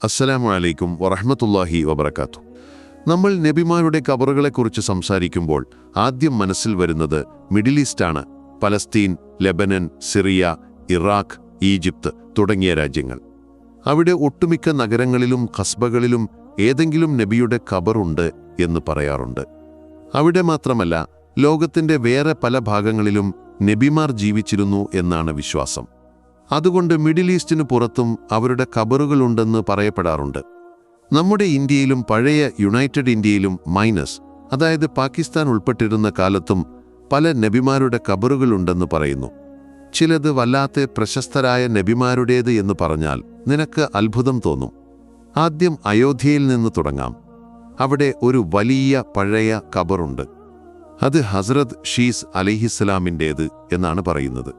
അസ്സലാമു അലൈക്കും വറഹ്മത്തുള്ളാഹി വബറകാതുഹു. നമ്മൾ നബിമാരുടെ ഖബറുകളെക്കുറിച്ച് സംസാരിക്കുമ്പോൾ ആദ്യം മനസ്സിൽ വരുന്നത് മിഡിൽ ഈസ്റ്റാണ്. Palestine, Lebanon, Syria, Iraq, Egypt തുടങ്ങിയ രാജ്യങ്ങൾ. അവിടെ ഒട്ടുമിക്ക നഗരങ്ങളിലും ഖസ്ബകളിലും ഏതെങ്കിലും നബിയുടെ ഖബറുണ്ട് എന്ന് പറയാറുണ്ട്. അവിടെ മാത്രമല്ല, ലോകത്തിൻ്റെ വേറെ പല ഭാഗങ്ങളിലും നബിമാർ ജീവിച്ചിരുന്നു എന്നാണ് വിശ്വാസം. അതുകൊണ്ട് മിഡിൽ ഈസ്റ്റിനു പുറത്തും അവരുടെ ഖബറുകളുണ്ടെന്ന് പറയപ്പെടാറുണ്ട്. നമ്മുടെ ഇന്ത്യയിലും പഴയ യുണൈറ്റഡ് ഇന്ത്യയിലും അതായത് പാകിസ്ഥാൻ ഉൾപ്പെട്ടിരുന്ന കാലത്തും പല നബിമാരുടെ ഖബറുകളുണ്ടെന്ന് പറയുന്നു. ചിലത് വല്ലാത്ത പ്രശസ്തരായ നബിമാരുടേത് എന്ന് പറഞ്ഞാൽ നിനക്ക് അത്ഭുതം തോന്നും. ആദ്യം അയോധ്യയിൽ നിന്ന് തുടങ്ങാം. അവിടെ ഒരു വലിയ പഴയ ഖബറുണ്ട്. അത് ഹസ്രത്ത് ഷീസ് അലൈഹിസ്സലാമിൻ്റേത് എന്നാണ് പറയുന്നത്.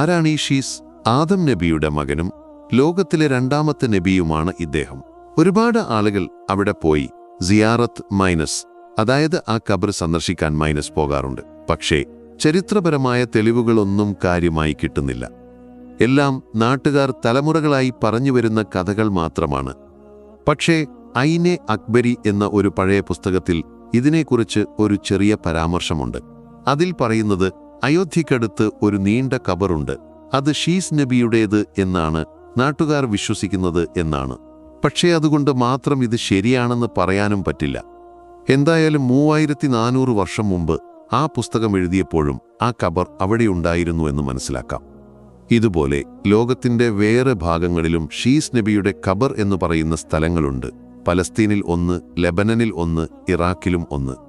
ആരാണ് ഈ ഷീസ്? ആദം നബിയുടെ മകനും ലോകത്തിലെ രണ്ടാമത്തെ നബിയുമാണ് ഇദ്ദേഹം. ഒരുപാട് ആളുകൾ അവിടെ പോയി സിയാറത്ത് അതായത് ആ ഖബർ സന്ദർശിക്കാൻ പോകാറുണ്ട്. പക്ഷേ ചരിത്രപരമായ തെളിവുകളൊന്നും കാര്യമായി കിട്ടുന്നില്ല. എല്ലാം നാട്ടുകാർ തലമുറകളായി പറഞ്ഞുവരുന്ന കഥകൾ മാത്രമാണ്. പക്ഷേ ഐനെ അക്ബരി എന്ന ഒരു പഴയ പുസ്തകത്തിൽ ഇതിനെക്കുറിച്ച് ഒരു ചെറിയ പരാമർശമുണ്ട്. അതിൽ പറയുന്നത് അയോധ്യക്കടുത്ത് ഒരു നീണ്ട ഖബറുണ്ട്. അത് ഷീസ് നബിയുടേത് എന്നാണ് നാട്ടുകാർ വിശ്വസിക്കുന്നത് എന്നാണ്. പക്ഷേ അതുകൊണ്ട് മാത്രം ഇത് ശരിയാണെന്ന് പറയാനും പറ്റില്ല. എന്തായാലും 3400 വർഷം മുമ്പ് ആ പുസ്തകം എഴുതിയപ്പോഴും ആ ഖബർ അവിടെയുണ്ടായിരുന്നു എന്ന് മനസ്സിലാക്കാം. ഇതുപോലെ ലോകത്തിൻ്റെ വേറെ ഭാഗങ്ങളിലും ഷീസ് നബിയുടെ ഖബർ എന്ന് പറയുന്ന സ്ഥലങ്ങളുണ്ട്. പലസ്തീനിൽ 1, ലെബനനിൽ 1, ഇറാഖിലും 1.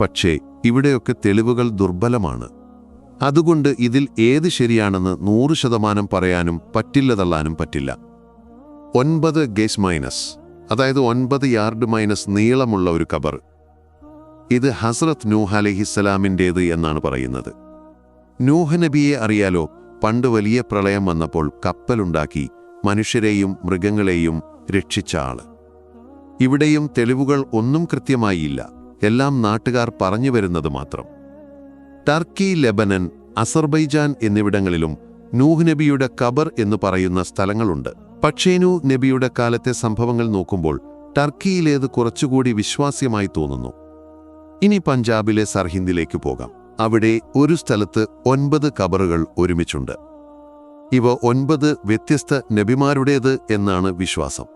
പക്ഷേ ഇവിടെയൊക്കെ തെളിവുകൾ ദുർബലമാണ്. അതുകൊണ്ട് ഇതിൽ ഏത് ശരിയാണെന്ന് 100% പറയാനും തള്ളാനും പറ്റില്ല. 9 ഗേസ് അതായത് 9 യാർഡ് നീളമുള്ള ഒരു ഖബർ. ഇത് ഹസ്രത്ത് നൂഹ് അലൈഹിസ്സലാമിൻ്റേത് എന്നാണ് പറയുന്നത്. നൂഹ് നബിയെ അറിയാലോ? പണ്ട് വലിയ പ്രളയം വന്നപ്പോൾ കപ്പലുണ്ടാക്കി മനുഷ്യരെയും മൃഗങ്ങളെയും രക്ഷിച്ച ആള്. ഇവിടെയും തെളിവുകൾ ഒന്നും കൃത്യമായില്ല. എല്ലാം നാട്ടുകാർ പറഞ്ഞു വരുന്നത് മാത്രം. ടർക്കി, ലെബനൻ, അസർബൈജാൻ എന്നിവിടങ്ങളിലും നൂഹ് നബിയുടെ ഖബർ എന്ന് പറയുന്ന സ്ഥലങ്ങളുണ്ട്. പക്ഷേ നൂഹ് നബിയുടെ കാലത്തെ സംഭവങ്ങൾ നോക്കുമ്പോൾ ടർക്കിയിലേത് കുറച്ചുകൂടി വിശ്വാസ്യമായി തോന്നുന്നു. ഇനി പഞ്ചാബിലെ സർഹിന്ദിലേക്ക് പോകാം. അവിടെ ഒരു സ്ഥലത്ത് 9 ഖബറുകൾ ഒരുമിച്ചുണ്ട്. ഇവ 9 വ്യത്യസ്ത നബിമാരുടേത് എന്നാണ് വിശ്വാസം.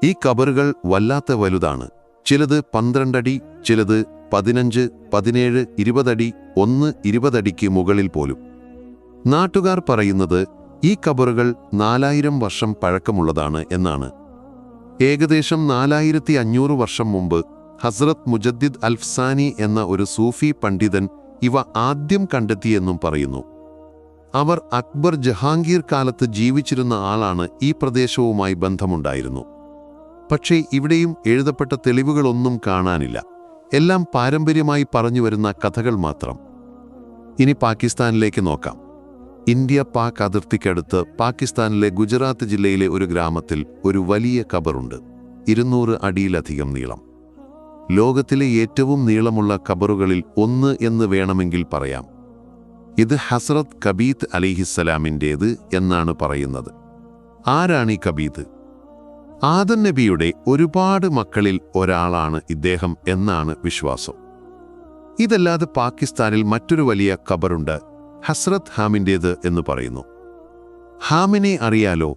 ഈ ഖബറുകൾ വല്ലാത്ത വലുതാണ്. ചിലത് 12 അടി, ചിലത് 15, 17, 20 അടി, 20 അടിക്ക് മുകളിൽ പോലും. നാട്ടുകാർ പറയുന്നത് ഈ ഖബറുകൾ 4000 വർഷം പഴക്കമുള്ളതാണ് എന്നാണ്. ഏകദേശം 4500 വർഷം മുമ്പ് ഹസ്രത്ത് മുജദ്ദിദ് അൽഫ്സാനി എന്ന ഒരു സൂഫി പണ്ഡിതൻ ഇവ ആദ്യം കണ്ടെത്തിയെന്നും പറയുന്നു. അവർ അക്ബർ ജഹാംഗീർ കാലത്ത് ജീവിച്ചിരുന്ന ആളാണ്. ഈ പ്രദേശവുമായി ബന്ധമുണ്ടായിരുന്നു. പക്ഷേ ഇവിടെയും എഴുതപ്പെട്ട തെളിവുകളൊന്നും കാണാനില്ല. എല്ലാം പാരമ്പര്യമായി പറഞ്ഞുവരുന്ന കഥകൾ മാത്രം. ഇനി പാകിസ്ഥാനിലേക്ക് നോക്കാം. ഇന്ത്യ പാക് അതിർത്തിക്കടുത്ത് പാകിസ്ഥാനിലെ ഗുജറാത്ത് ജില്ലയിലെ ഒരു ഗ്രാമത്തിൽ ഒരു വലിയ ഖബറുണ്ട്. 200 അടിയിലധികം നീളം. ലോകത്തിലെ ഏറ്റവും നീളമുള്ള ഖബറുകളിൽ 1 എന്ന് വേണമെങ്കിൽ പറയാം. ഇത് ഹസ്രത്ത് കബീത്ത് അലിഹിസ്സലാമിൻ്റേത് എന്നാണ് പറയുന്നത്. ആരാണ് ഈ കബീത്ത്? ആദം നബിയുടെ ഒരുപാട് മക്കളിൽ ഒരാളാണ് ഇദ്ദേഹം എന്നാണ് വിശ്വാസം. ഇതല്ലാതെ പാകിസ്ഥാനിൽ മറ്റൊരു വലിയ ഖബറുണ്ട്. ഹസ്രത്ത് ഹാമിൻ്റേത് എന്ന് പറയുന്നു. ഹാമിനെ അറിയാലോ?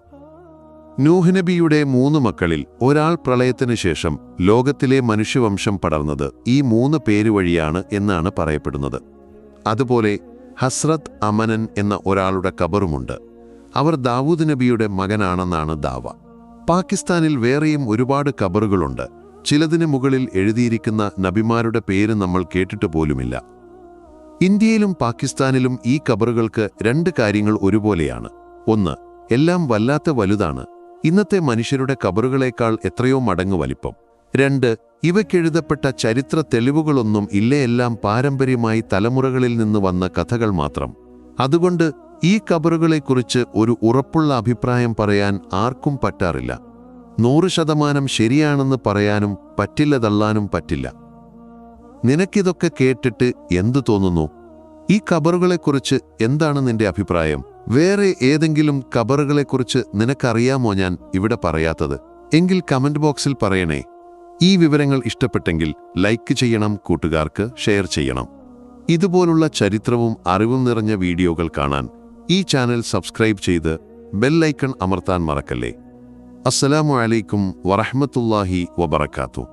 നൂഹ് നബിയുടെ 3 മക്കളിൽ ഒരാൾ പ്രളയത്തിനു ശേഷം ലോകത്തിലെ മനുഷ്യവംശം പടർന്നത് ഈ 3 പേര് വഴിയാണ് എന്നാണ് പറയപ്പെടുന്നത്. അതുപോലെ ഹസ്രത്ത് അമനൻ എന്ന ഒരാളുടെ ഖബറുമുണ്ട്. അവർ ദാവൂദ് നബിയുടെ മകനാണെന്നാണ് ദാവ. പാകിസ്ഥാനിൽ വേറെയും ഒരുപാട് ഖബറുകളുണ്ട്. ചിലതിന് മുകളിൽ എഴുതിയിരിക്കുന്ന നബിമാരുടെ പേര് നമ്മൾ കേട്ടിട്ട് പോലുമില്ല. ഇന്ത്യയിലും പാകിസ്ഥാനിലും ഈ ഖബറുകൾക്ക് 2 കാര്യങ്ങൾ ഒരുപോലെയാണ്. 1, എല്ലാം വല്ലാത്ത വലുതാണ്. ഇന്നത്തെ മനുഷ്യരുടെ ഖബറുകളേക്കാൾ എത്രയോ മടങ്ങ് വലിപ്പം. 2, ഇവയ്ക്കെഴുതപ്പെട്ട ചരിത്ര തെളിവുകളൊന്നും ഇല്ല. എല്ലാം പാരമ്പര്യമായി തലമുറകളിൽ നിന്ന് വന്ന കഥകൾ മാത്രം. അതുകൊണ്ട് ഈ ഖബറുകളെക്കുറിച്ച് ഒരു ഉറപ്പുള്ള അഭിപ്രായം പറയാൻ ആർക്കും പറ്റാറില്ല. 100% ശരിയാണെന്ന് പറയാനും തള്ളാനും പറ്റില്ല. നിനക്കിതൊക്കെ കേട്ടിട്ട് എന്തു തോന്നുന്നു? ഈ ഖബറുകളെക്കുറിച്ച് എന്താണ് നിന്റെ അഭിപ്രായം? വേറെ ഏതെങ്കിലും ഖബറുകളെക്കുറിച്ച് നിനക്കറിയാമോ ഞാൻ ഇവിടെ പറയാത്തത്? എങ്കിൽ കമന്റ് ബോക്സിൽ പറയണേ. ഈ വിവരങ്ങൾ ഇഷ്ടപ്പെട്ടെങ്കിൽ ലൈക്ക് ചെയ്യണം, കൂട്ടുകാർക്ക് ഷെയർ ചെയ്യണം. ഇതുപോലുള്ള ചരിത്രവും അറിവും നിറഞ്ഞ വീഡിയോകൾ കാണാൻ ഈ ചാനൽ സബ്സ്ക്രൈബ് ചെയ്ത് ബെൽ ഐക്കൺ അമർത്താൻ മറക്കല്ലേ. അസ്സലാമു അലൈക്കും വറഹ്മത്തുള്ളാഹി വബറകാതുഹു.